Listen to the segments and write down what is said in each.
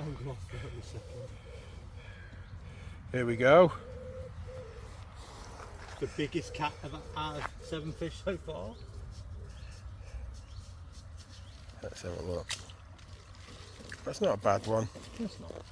I'm going off for a second. Here we go. The biggest cat out of 7 fish so far. Let's have a look. That's not a bad one. It's not bad.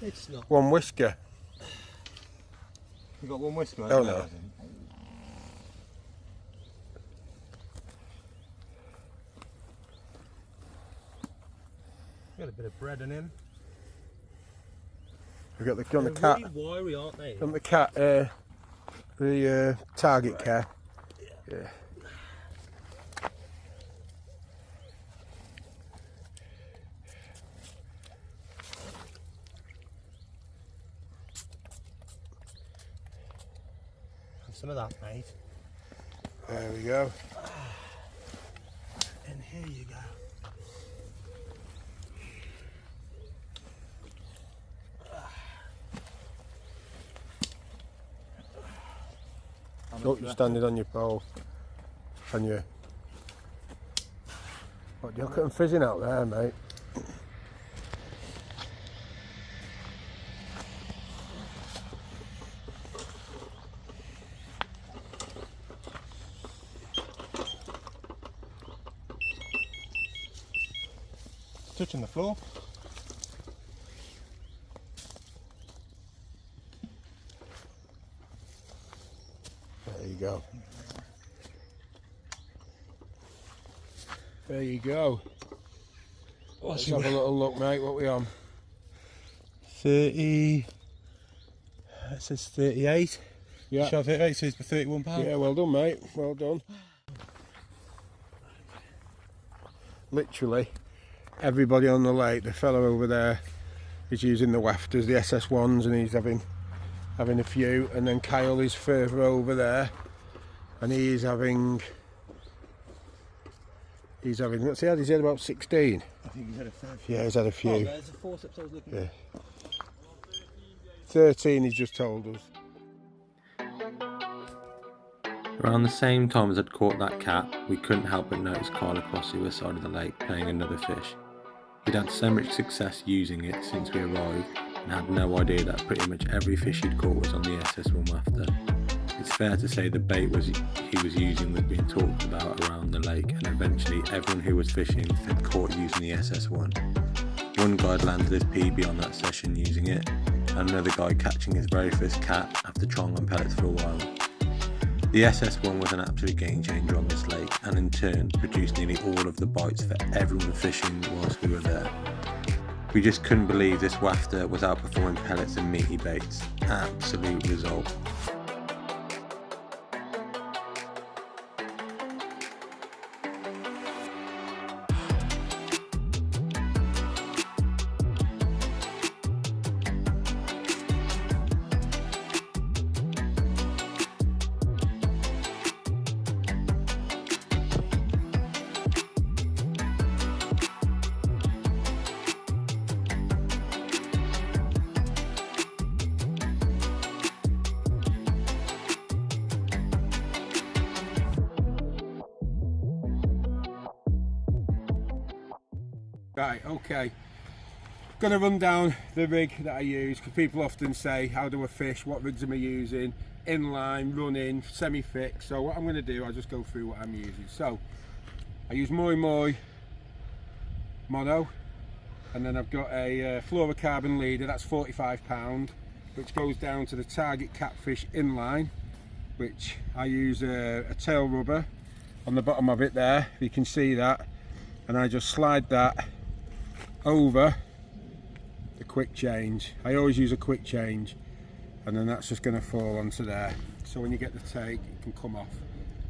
It's not. One whisker. You got one whisker? Oh no. Got a bit of bread in him. We've got the on the They're cat. really wiry, aren't they? On the cat. The target cat. Yeah. Have some of that, mate. There we go. And here you go. Look, you're standing on your pole. And you. What, look at them fizzing out there, mate. Touching the floor. There you go. There you go. Let's have a little look, mate. What we on? 30. It says 38. Yeah. Shove it, right? So it's for £31. Yeah, well done, mate. Well done. Literally, everybody on the lake. The fellow over there is using the wafters, the SS1s, and he's having a few. And then Kyle is further over there, and he's having. What's he had? He's had about 16. I think he's had a fair few. Yeah, he's had a few. Oh, there's the forceps I was looking at. 13, he's just told us. Around the same time as I'd caught that cat, we couldn't help but notice Kyle across the other side of the lake playing another fish. He'd had so much success using it since we arrived and had no idea that pretty much every fish he'd caught was on the SS1 wafter. It's fair to say the bait he was using was being talked about around the lake, and eventually everyone who was fishing had caught using the SS1. One guy had landed his PB on that session using it, and another guy catching his very first cat after trying on pellets for a while. The SS1 was an absolute game changer on this lake, and in turn produced nearly all of the bites for everyone fishing whilst we were there. We just couldn't believe this wafter was outperforming pellets and meaty baits. Absolute result. Right, okay. Gonna run down the rig that I use, because people often say, how do I fish, what rigs am I using, inline, running, semi-fixed. So what I'm gonna do, I'll just go through what I'm using. So, I use Moi Moi mono, and then I've got a fluorocarbon leader, that's £45, which goes down to the Target Catfish inline, which I use a tail rubber on the bottom of it there, you can see that, and I just slide that over the quick change. I always use a quick change, and then that's just going to fall onto there, so when you get the take it can come off.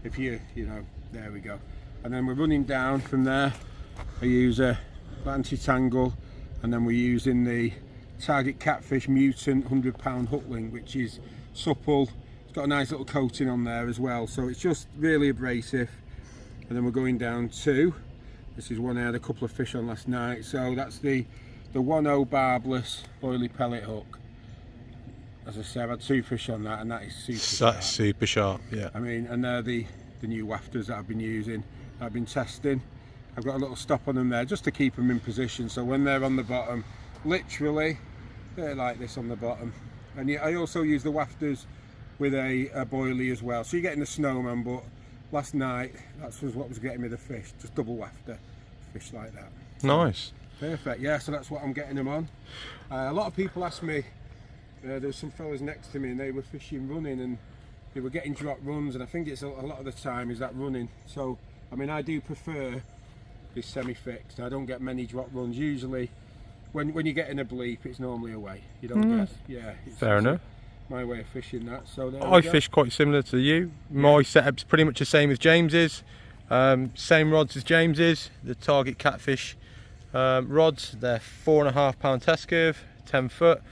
If you know, there we go. And then we're running down from there. I use a anti-tangle, and then we're using the Target Catfish Mutant 100-pound hook link, which is supple. It's got a nice little coating on there as well, so it's just really abrasive. And then we're going down to, this is one I had a couple of fish on last night, so that's the 1.0 barbless oily pellet hook. As I said, I've had 2 fish on that, and that is super sharp. That's super sharp, yeah. I mean, and they're the new wafters that I've been using, I've been testing, I've got a little stop on them there just to keep them in position, so when they're on the bottom, literally they're like this on the bottom. And I also use the wafters with a boilie as well, so you're getting the snowman, but last night that was what was getting me the fish, just double wafter fish like that. Nice. Perfect, yeah, so that's what I'm getting them on. A lot of people ask me, there was some fellas next to me and they were fishing running and they were getting drop runs, and I think it's a lot of the time is that running. So I mean, I do prefer this semi-fixed. I don't get many drop runs. Usually when you're getting a bleep, it's normally away. You don't get, yeah. Fair enough. My way of fishing that. So there I fish quite similar to you. My setup's pretty much the same as James's. Same rods as James's. The Target Catfish rods. They're 4.5 pound test curve, 10 foot.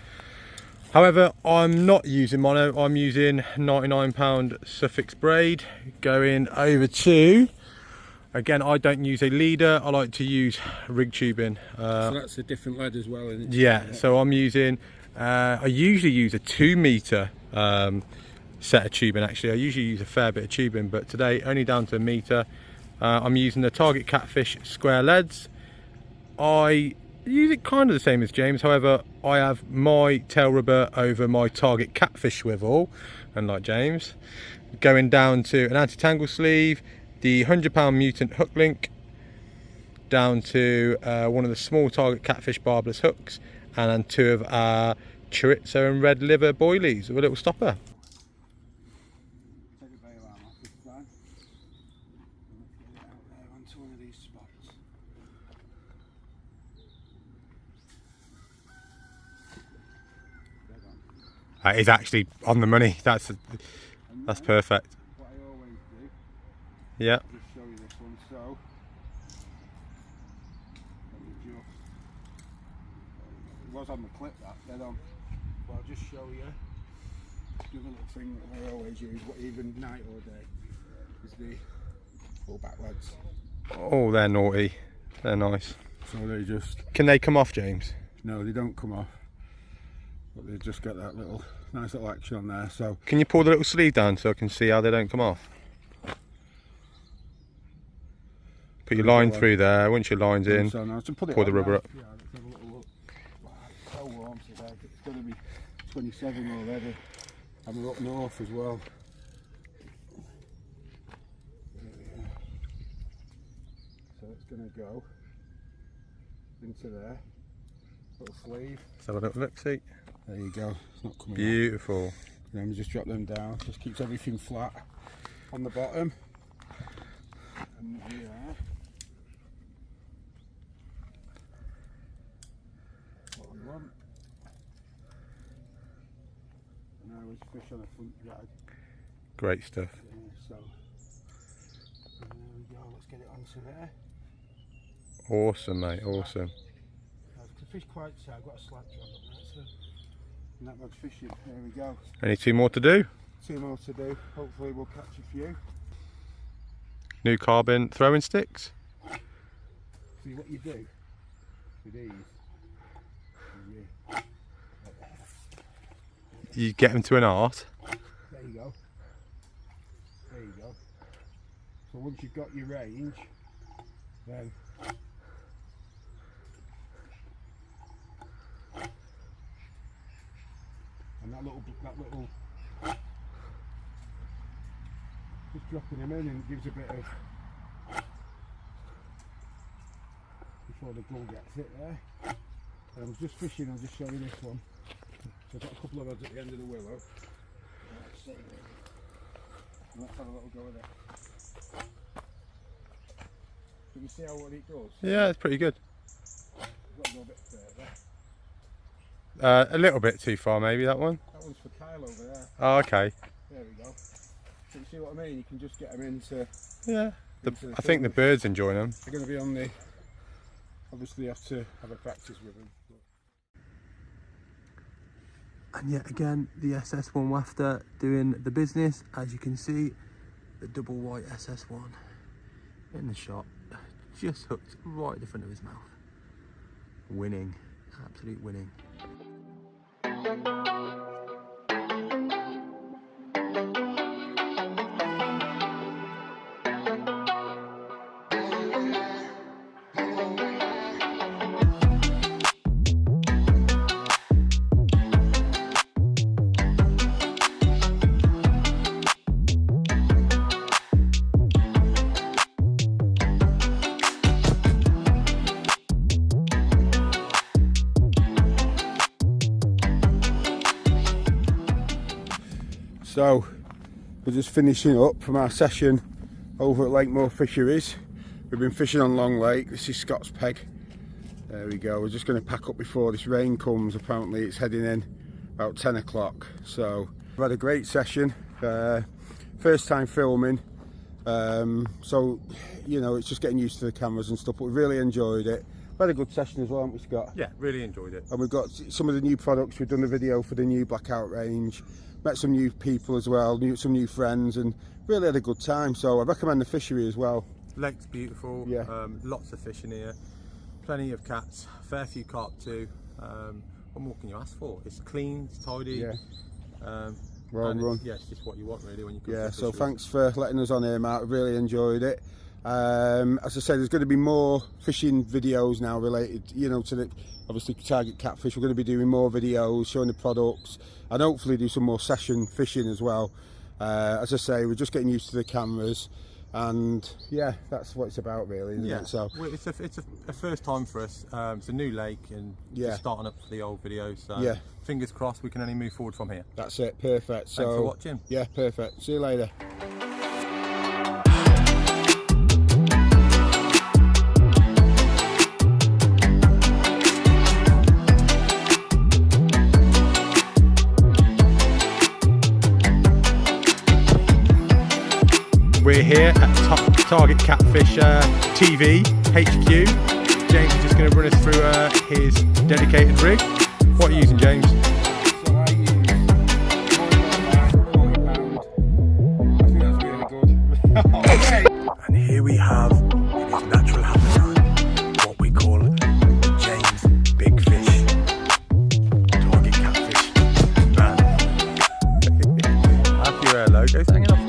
However, I'm not using mono. I'm using 99 pound Suffix braid. Going over to, again, I don't use a leader. I like to use rig tubing. so that's a different lead as well, isn't it? Yeah. So I'm using. I usually use a 2 meter set of tubing. Actually, I usually use a fair bit of tubing, but today only down to 1 meter. I'm using the Target Catfish square leads. I use it kind of the same as James. However, I have my tail rubber over my Target Catfish swivel, unlike James. Going down to an anti-tangle sleeve, the 100 pound Mutant hook link, down to one of the small Target Catfish barbless hooks, and then 2 of our chorizo and red liver boilies with a little stopper. Take the bail arm off this plan. Let's get it out there onto one of these spots. That is actually on the money. That's perfect. What I always do, Yeah. I'll just show you this one. So let me just, it was on the clip that dead on, but I'll just show you. Do a little thing that I always use, even night or day, is the pull back legs. Oh, they're naughty. They're nice. So they just, Can they come off, James? no, they don't come off, but they just get that little nice little action on there. So Can you pull the little sleeve down so I can see how they don't come off? Put your line through there. Once your line's in, so now to put it pull the on rubber now. up. Yeah, let's have a little look. Wow, it's so warm today. It's going to be 27 already, and we're up north as well. So it's going to go into there. Little sleeve. Let's have a little look, see. There you go. It's not coming out. Beautiful. Then we just drop them down. Just keeps everything flat on the bottom. And here. What we want. And now it's fish on a front drag. Great stuff. So and there we go. Let's get it onto there. Awesome, mate. Awesome. The fish quite tight. I've got a slack drag up there. So and that rod's fishing. There we go. Only 2 more to do. 2 more to do. Hopefully we'll catch a few. New carbon throwing sticks. See what you do with these. You get them to an art. There you go. There you go. So once you've got your range, then and that little just dropping them in and gives a bit of before the gull gets it there. And I was just fishing, I'll just show you this one. So I've got a couple of rods at the end of the willow. Let's see. Let's have a little go with it. Can you see what it does? Yeah, it's pretty good. I've got to go a bit further. A little bit too far, maybe, that one. That one's for Kyle over there. Oh, okay. There we go. So you see what I mean? You can just get them into... Yeah. into I think the bird's enjoying them. They're going to be on the... Obviously you have to have a practice with them. And yet again, the SS1 wafter doing the business. As you can see, the double white SS1 in the shot, just hooked right at the front of his mouth. Winning, absolute winning. So we're just finishing up from our session over at Lake Moor Fisheries. We've been fishing on Long Lake. This is Scott's Peg. There we go. We're just going to pack up before this rain comes. Apparently it's heading in about 10 o'clock. So we've had a great session. First time filming. So, you know, it's just getting used to the cameras and stuff, but we really enjoyed it. We've had a good session as well, haven't we, Scott? Yeah, really enjoyed it. And we've got some of the new products. We've done a video for the new blackout range, met some new people as well, some new friends, and really had a good time. So I recommend the fishery as well. Lake's beautiful, yeah. Lots of fish in here, plenty of cats, fair few carp too. What more can you ask for? It's clean, it's tidy. Yeah. Well run. Yeah, it's just what you want really when you come to so fisheries. thanks for letting us on here, Mark. Really enjoyed it. As I said, there's going to be more fishing videos now related, you know, to the obviously target catfish. We're going to be doing more videos showing the products and hopefully do some more session fishing as well. As I say, we're just getting used to the cameras, and yeah, that's what it's about really, isn't it? So it's a first time for us. It's a new lake and just starting up for the old videos. So yeah, fingers crossed we can only move forward from here. That's it, perfect. So thanks for watching. Yeah, perfect. See you later. We're here at Target Catfish TV HQ. James is just going to run us through his dedicated rig. What are you using, James? So I use 40 pound. I think that's really good. Okay. And here we have, in his natural habitat, what we call James Big Fish. Target Catfish. Man. Have your logos hanging off.